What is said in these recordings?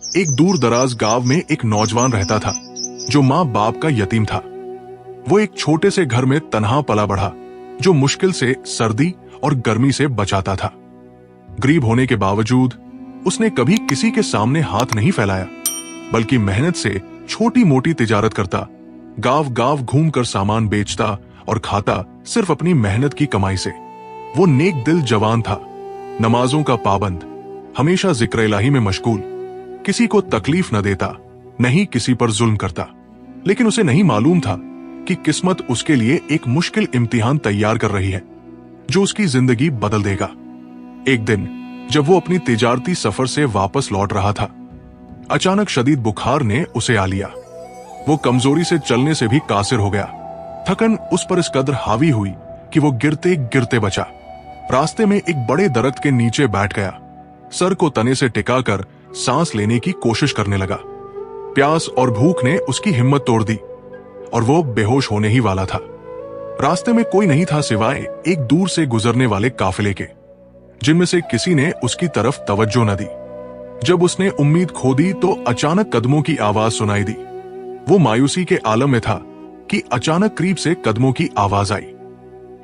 एक दूर दराज गांव में एक नौजवान रहता था जो माँ बाप का यतीम था। वो एक छोटे से घर में तन्हा पला बढ़ा जो मुश्किल से सर्दी और गर्मी से बचाता था। गरीब होने के बावजूद उसने कभी किसी के सामने हाथ नहीं फैलाया, बल्कि मेहनत से छोटी मोटी तिजारत करता, गांव गांव घूमकर सामान बेचता और खाता सिर्फ अपनी मेहनत की कमाई से। वो नेक दिल जवान था, नमाजों का पाबंद, हमेशा जिक्र इलाही में मशगूल, किसी को तकलीफ न देता, नहीं किसी पर जुल्म करता। लेकिन उसे नहीं मालूम था कि किस्मत उसके लिए एक मुश्किल इम्तिहान तैयार कर रही है जो उसकी जिंदगी बदल देगा। एक दिन जब वो अपनी तिजारती सफर से वापस लौट रहा था, अचानक शदीद बुखार ने उसे आ लिया। वो कमजोरी से चलने से भी कासिर हो गया। थकन उस पर इस कदर हावी हुई कि वो गिरते गिरते बचा। रास्ते में एक बड़े दरख्त के नीचे बैठ गया, सर को तने से टिकाकर सांस लेने की कोशिश करने लगा। प्यास और भूख ने उसकी हिम्मत तोड़ दी और वो बेहोश होने ही वाला था। रास्ते में कोई नहीं था सिवाय एक दूर से गुजरने वाले काफिले के, जिनमें से किसी ने उसकी तरफ तवज्जो न दी। जब उसने उम्मीद खो दी तो अचानक कदमों की आवाज सुनाई दी। वो मायूसी के आलम में था कि अचानक करीब से कदमों की आवाज आई।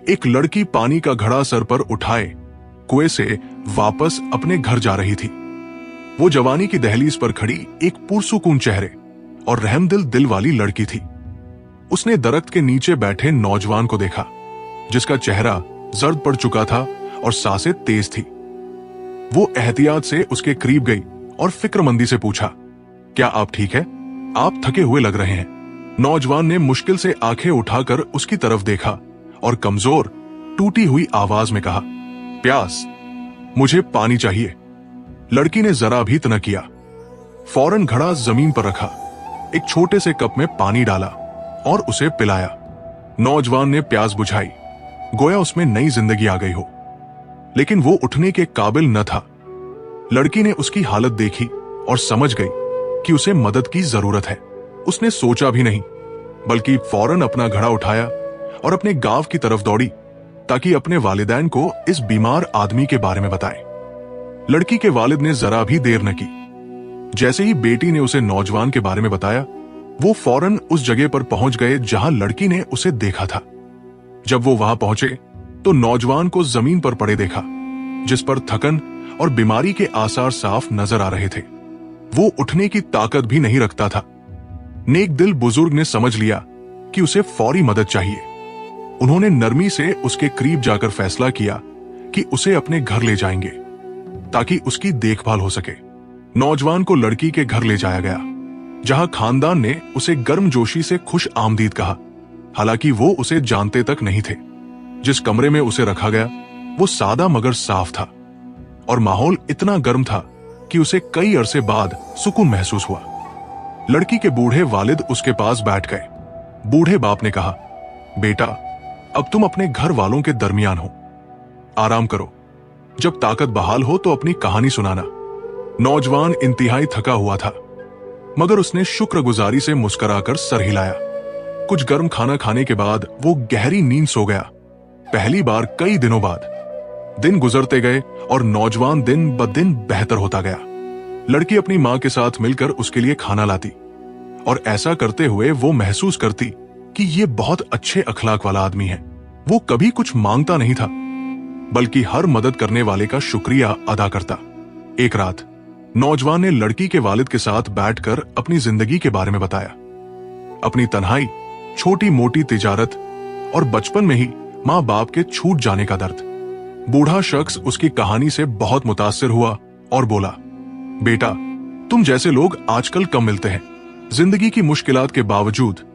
एक लड़की पानी का घड़ा सर पर उठाए कुएं से वापस अपने घर जा रही थी। वो जवानी की दहलीज पर खड़ी एक पुरसुकून चेहरे और रहमदिल दिल वाली लड़की थी। उसने दरख्त के नीचे बैठे नौजवान को देखा, जिसका चेहरा जर्द पड़ चुका था और सांसें तेज थी। वो एहतियात से उसके करीब गई और फिक्रमंदी से पूछा, क्या आप ठीक है? आप थके हुए लग रहे हैं। नौजवान ने मुश्किल से आंखें उठाकर उसकी तरफ देखा और कमजोर टूटी हुई आवाज में कहा, प्यास, मुझे पानी चाहिए। लड़की ने जरा भी तना किया, फौरन घड़ा जमीन पर रखा, एक छोटे से कप में पानी डाला और उसे पिलाया। नौजवान ने प्यास बुझाई, गोया उसमें नई जिंदगी आ गई हो। लेकिन वो उठने के काबिल न था। लड़की ने उसकी हालत देखी और समझ गई कि उसे मदद की जरूरत है। उसने सोचा भी नहीं, बल्कि फौरन अपना घड़ा उठाया और अपने गांव की तरफ दौड़ी ताकि अपने वालिदैन को इस बीमार आदमी के बारे में बताए। लड़की के वालिद ने जरा भी देर न की। जैसे ही बेटी ने उसे नौजवान के बारे में बताया, वो फौरन उस जगह पर पहुंच गए जहां लड़की ने उसे देखा था। जब वो वहां पहुंचे तो नौजवान को जमीन पर पड़े देखा, जिस पर थकन और बीमारी के आसार साफ नजर आ रहे थे। वो उठने की ताकत भी नहीं रखता था। नेक दिल बुजुर्ग ने समझ लिया कि उसे फौरी मदद चाहिए। उन्होंने नरमी से उसके करीब जाकर फैसला किया कि उसे अपने घर ले जाएंगे ताकि उसकी देखभाल हो सके। नौजवान को लड़की के घर ले जाया गया, जहां खानदान ने उसे गर्मजोशी से खुश आमदीद कहा, हालांकि वो उसे जानते तक नहीं थे। जिस कमरे में उसे रखा गया वो सादा मगर साफ था और माहौल इतना गर्म था कि उसे कई अरसे बाद सुकून महसूस हुआ। लड़की के बूढ़े वालिद उसके पास बैठ गए। बूढ़े बाप ने कहा, बेटा, अब तुम अपने घर वालों के दरमियान हो, आराम करो, जब ताकत बहाल हो तो अपनी कहानी सुनाना। नौजवान इंतहाई थका हुआ था, मगर उसने शुक्रगुजारी से मुस्कुराकर सर हिलाया। कुछ गर्म खाना खाने के बाद वो गहरी नींद सो गया, पहली बार कई दिनों बाद। दिन गुजरते गए और नौजवान दिन ब दिन बेहतर होता गया। लड़की अपनी मां के साथ मिलकर उसके लिए खाना लाती और ऐसा करते हुए वो महसूस करती कि ये बहुत अच्छे अखलाक वाला आदमी है। वो कभी कुछ मांगता नहीं था, बल्कि हर मदद करने वाले का शुक्रिया अदा करता। एक रात नौजवान ने लड़की के वालिद के साथ बैठकर अपनी जिंदगी के बारे में बताया, अपनी तन्हाई, छोटी मोटी तिजारत और बचपन में ही माँ बाप के छूट जाने का दर्द। बूढ़ा शख्स उसकी कहानी से बहुत मुतासिर हुआ और बोला, बेटा, तुम जैसे लोग आजकल कम मिलते हैं। जिंदगी की मुश्किलात के बावजूद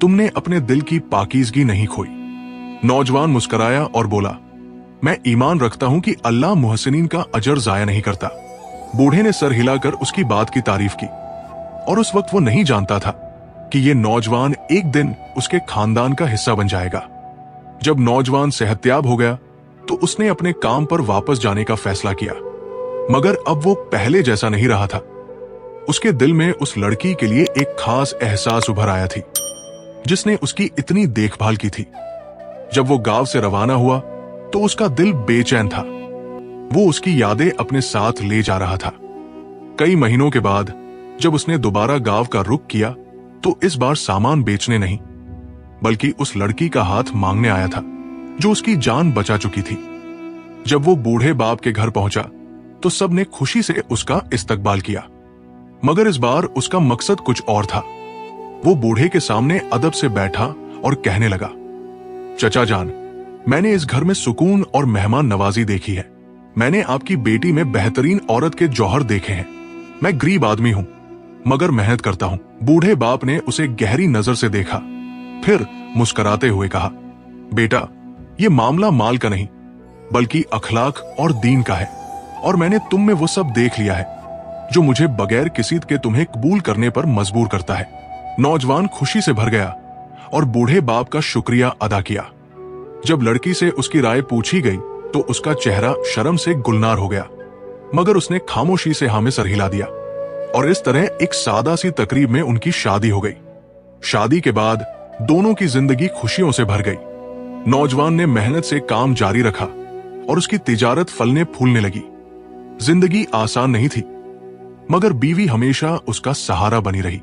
तुमने अपने दिल की पाकीज़गी नहीं खोई। नौजवान मुस्कुराया और बोला, मैं ईमान रखता हूं कि अल्लाह मुहसिनीन का अजर जाया नहीं करता। बूढ़े ने सर हिलाकर उसकी बात की तारीफ की और उस वक्त वो नहीं जानता था कि ये नौजवान एक दिन उसके खानदान का हिस्सा बन जाएगा। जब नौजवान सेहतयाब हो गया तो उसने अपने काम पर वापस जाने का फैसला किया, मगर अब वो पहले जैसा नहीं रहा था। उसके दिल में उस लड़की के लिए एक खास एहसास उभर आया थी, जिसने उसकी इतनी देखभाल की थी। जब वो गांव से रवाना हुआ तो उसका दिल बेचैन था। वो उसकी यादें अपने साथ ले जा रहा था। कई महीनों के बाद जब उसने दोबारा गांव का रुख किया तो इस बार सामान बेचने नहीं बल्कि उस लड़की का हाथ मांगने आया था जो उसकी जान बचा चुकी थी। जब वो बूढ़े बाप के घर पहुंचा तो सबने खुशी से उसका इस्तकबाल किया, मगर इस बार उसका मकसद कुछ और था। वो बूढ़े के सामने अदब से बैठा और कहने लगा, चचा जान, मैंने इस घर में सुकून और मेहमान नवाजी देखी है। मैंने आपकी बेटी में बेहतरीन औरत के जौहर देखे हैं। मैं गरीब आदमी हूं मगर मेहनत करता हूं। बूढ़े बाप ने उसे गहरी नजर से देखा, फिर मुस्कुराते हुए कहा, बेटा, ये मामला माल का नहीं बल्कि अखलाक और दीन का है, और मैंने तुम में वो सब देख लिया है जो मुझे बगैर किसी के तुम्हें कबूल करने पर मजबूर करता है। नौजवान खुशी से भर गया और बूढ़े बाप का शुक्रिया अदा किया। जब लड़की से उसकी राय पूछी गई तो उसका चेहरा शर्म से गुलनार हो गया, मगर उसने खामोशी से हाँ में सर हिला दिया और इस तरह एक सादा सी तकरीब में उनकी शादी हो गई। शादी के बाद दोनों की जिंदगी खुशियों से भर गई। नौजवान ने मेहनत से काम जारी रखा और उसकी तिजारत फलने फूलने लगी। जिंदगी आसान नहीं थी, मगर बीवी हमेशा उसका सहारा बनी रही।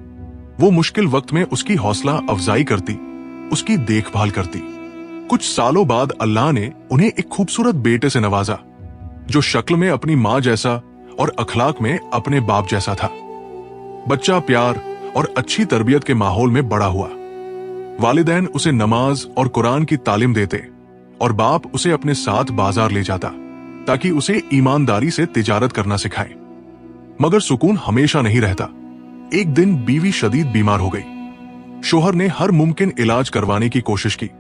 वो मुश्किल वक्त में उसकी हौसला अफजाई करती, उसकी देखभाल करती। कुछ सालों बाद अल्लाह ने उन्हें एक खूबसूरत बेटे से नवाजा जो शक्ल में अपनी मां जैसा और अखलाक में अपने बाप जैसा था। बच्चा प्यार और अच्छी तरबियत के माहौल में बड़ा हुआ। वालिदैन उसे नमाज और कुरान की तालीम देते और बाप उसे अपने साथ बाजार ले जाता ताकि उसे ईमानदारी से तिजारत करना सिखाए। मगर सुकून हमेशा नहीं रहता। एक दिन बीवी शदीद बीमार हो गई। शोहर ने हर मुमकिन इलाज करवाने की कोशिश की,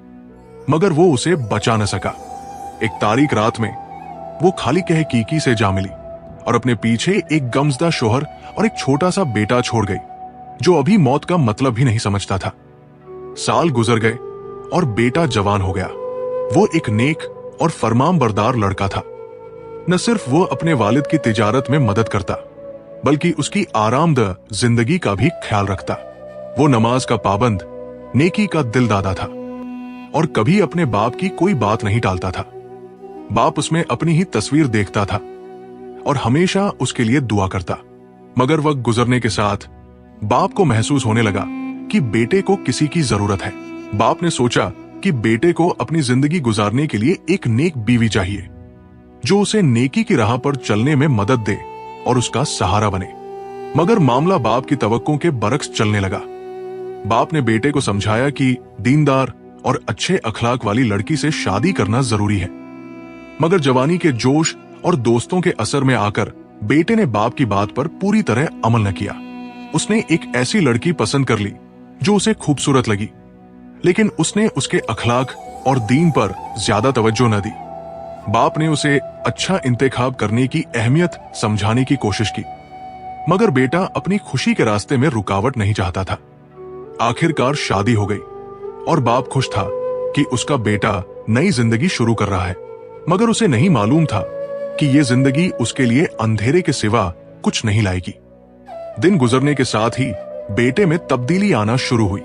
मगर वो उसे बचा न सका। एक तारीख रात में वो खाली कह कीकी से जा मिली और अपने पीछे एक गमजदा शोहर और एक छोटा सा बेटा छोड़ गई जो अभी मौत का मतलब भी नहीं समझता था। साल गुजर गए और बेटा जवान हो गया। वो एक नेक और फरमानबरदार लड़का था। न सिर्फ वो अपने वालिद की तिजारत में मदद करता बल्कि उसकी आरामदेह जिंदगी का भी ख्याल रखता। वो नमाज का पाबंद, नेकी का दिलदादा था और कभी अपने बाप की कोई बात नहीं टालता था। बाप उसमें अपनी ही तस्वीर देखता था और हमेशा उसके लिए दुआ करता। मगर वक्त गुजरने के साथ बाप को महसूस होने लगा कि बेटे को किसी की जरूरत है। बाप ने सोचा कि बेटे को अपनी जिंदगी गुजारने के लिए एक नेक बीवी चाहिए जो उसे नेकी की राह पर चलने में मदद दे और उसका सहारा बने। मगर मामला बाप की तवक्को के बरक्स चलने लगा। बाप ने बेटे को समझाया कि दीनदार और अच्छे अखलाक वाली लड़की से शादी करना जरूरी है, मगर जवानी के जोश और दोस्तों के असर में आकर बेटे ने बाप की बात पर पूरी तरह अमल न किया। उसने एक ऐसी लड़की पसंद कर ली जो उसे खूबसूरत लगी, लेकिन उसने उसके अखलाक और दीन पर ज्यादा तवज्जो न दी। बाप ने उसे अच्छा इंतखाब करने की अहमियत समझाने की कोशिश की, मगर बेटा अपनी खुशी के रास्ते में रुकावट नहीं चाहता था। आखिरकार शादी हो गई और बाप खुश था कि उसका बेटा नई जिंदगी शुरू कर रहा है, मगर उसे नहीं मालूम था कि ये जिंदगी उसके लिए अंधेरे के सिवा कुछ नहीं लाएगी। दिन गुजरने के साथ ही बेटे में तब्दीली आना शुरू हुई।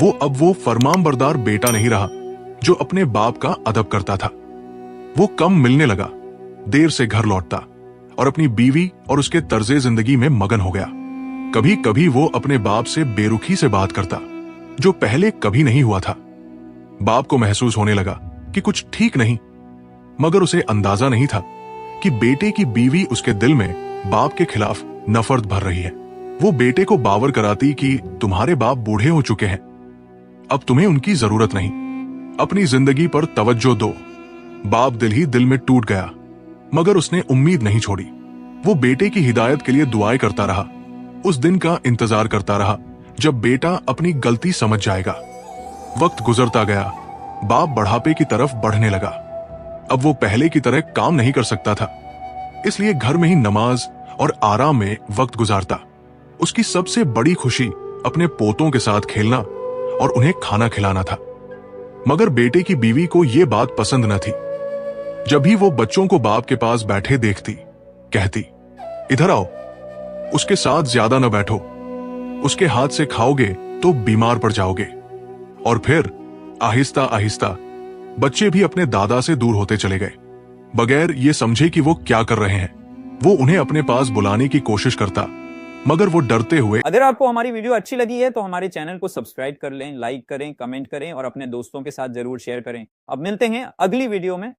वो फरमानबरदार बेटा नहीं रहा जो अपने बाप का अदब करता था। वो कम मिलने लगा, देर से घर लौटता और अपनी बीवी और उसके तर्जे जिंदगी में मगन हो गया। कभी कभी वो अपने बाप से बेरुखी से बात करता जो पहले कभी नहीं हुआ था। बाप को महसूस होने लगा कि कुछ ठीक नहीं, मगर उसे अंदाजा नहीं था कि बेटे की बीवी उसके दिल में बाप के खिलाफ नफरत भर रही है। वो बेटे को बावर कराती कि तुम्हारे बाप बूढ़े हो चुके हैं, अब तुम्हें उनकी जरूरत नहीं, अपनी जिंदगी पर तवज्जो दो। बाप दिल ही दिल में टूट गया, मगर उसने उम्मीद नहीं छोड़ी। वो बेटे की हिदायत के लिए दुआएं करता रहा, उस दिन का इंतजार करता रहा जब बेटा अपनी गलती समझ जाएगा। वक्त गुजरता गया, बाप बढ़ापे की तरफ बढ़ने लगा। अब वो पहले की तरह काम नहीं कर सकता था, इसलिए घर में ही नमाज और आराम में वक्त गुजारता। उसकी सबसे बड़ी खुशी अपने पोतों के साथ खेलना और उन्हें खाना खिलाना था। मगर बेटे की बीवी को यह बात पसंद न थी। जब भी वो बच्चों को बाप के पास बैठे देखती, कहती, इधर आओ, उसके साथ ज्यादा न बैठो, उसके हाथ से खाओगे तो बीमार पड़ जाओगे। और फिर आहिस्ता आहिस्ता बच्चे भी अपने दादा से दूर होते चले गए। बगैर ये समझे कि वो क्या कर रहे हैं, वो उन्हें अपने पास बुलाने की कोशिश करता, मगर वो डरते हुए। अगर आपको हमारी वीडियो अच्छी लगी है तो हमारे चैनल को सब्सक्राइब कर लें, लाइक करें, कमेंट करें और अपने दोस्तों के साथ जरूर शेयर करें। अब मिलते हैं अगली वीडियो में।